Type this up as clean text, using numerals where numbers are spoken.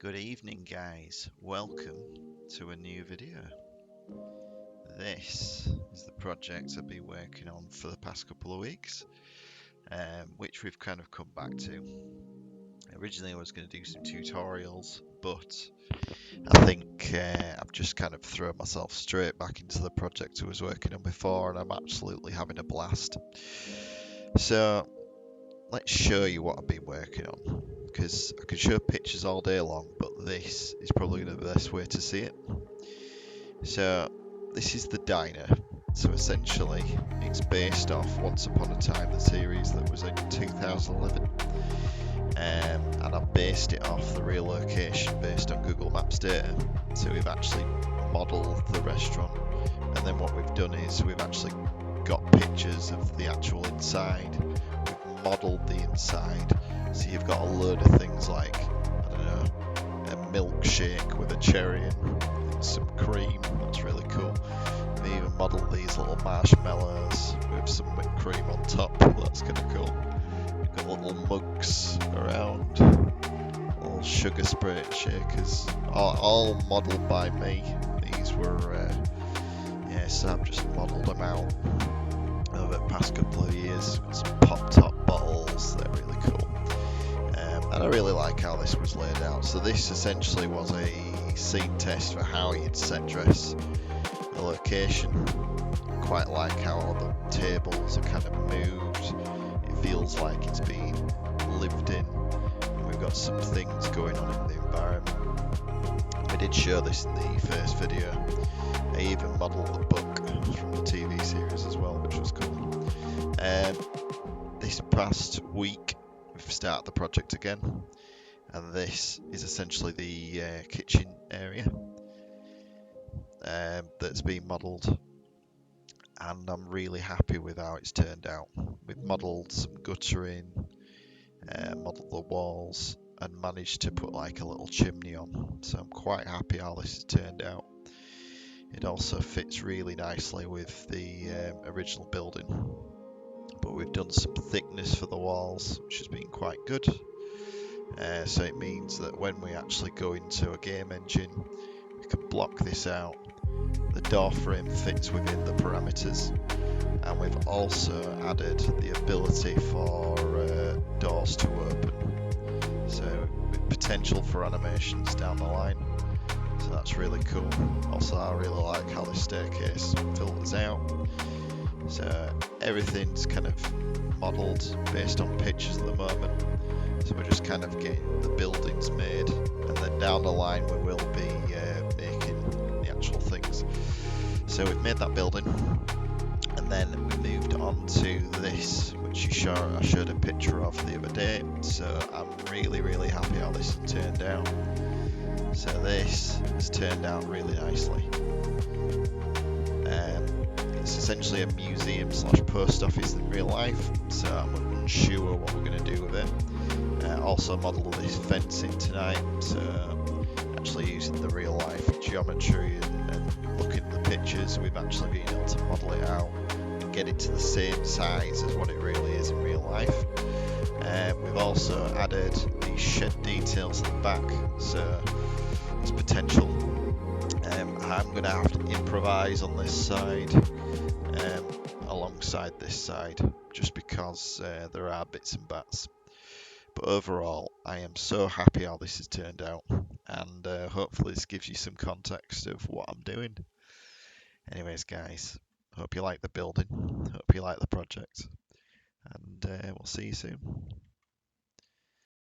Good evening, guys. Welcome to a new video. This is the project I've been working on for the past couple of weeks, which we've kind of come back to. Originally, I was going to do some tutorials, but I think I've just kind of thrown myself straight back into the project I was working on before, and I'm absolutely having a blast. So, let's show you what I've been working on, because I could show pictures all day long, but this is probably the best way to see it. So this is the diner. So essentially it's based off Once Upon a Time, the series that was in 2011, and I've based it off the real location based on Google Maps data. So we've actually modelled the restaurant, and then what we've done is we've actually got pictures of the actual inside. We've modelled the inside, so you've got a load of things like, I don't know, a milkshake with a cherry and some cream. That's really cool. We even modelled these little marshmallows with some whipped cream on top. That's kind of cool. We've got little mugs around, little sugar spray shakers, all modelled by me. These were, Sam just modelled them out over the past couple of years. Got some pop top bottles, they're really cool. And I really like how this was laid out. So this essentially was a scene test for how you'd set dress the location. Quite like how all the tables are kind of moved. It feels like it's been lived in. And we've got some things going on in the environment. We did show this in the first video. I even modelled the book from the TV series as well, which was cool. This past week we've started the project again, and this is essentially the kitchen area that's been modelled, and I'm really happy with how it's turned out. We've modelled some guttering, modelled the walls, and managed to put like a little chimney on, so I'm quite happy how this has turned out. It also fits really nicely with the original building, but we've done some thickness for the walls, which has been quite good. So it means that when we actually go into a game engine, we can block this out. The door frame fits within the parameters, and we've also added the ability for doors to open, so with potential for animations down the line. So that's really cool. Also, I really like how the staircase filters out. So everything's kind of modelled based on pictures at the moment. So we're just kind of getting the buildings made, and then down the line we will be making the actual things. So we've made that building, and then we moved on to this, which I showed a picture of the other day. So I'm really happy how this has turned out. So this has turned out really nicely. It's essentially a museum / post office in real life, so I'm unsure what we're going to do with it. Also modelled this fencing tonight, so actually using the real life geometry and looking at the pictures, we've actually been able to model it out and get it to the same size as what it really is in real life. We've also added these shed details at the back, so there's potential. I'm going to have to improvise on this side alongside this side, just because there are bits and bats. But overall, I am so happy how this has turned out, and hopefully this gives you some context of what I'm doing. Anyways, guys, hope you like the building, hope you like the project, and we'll see you soon.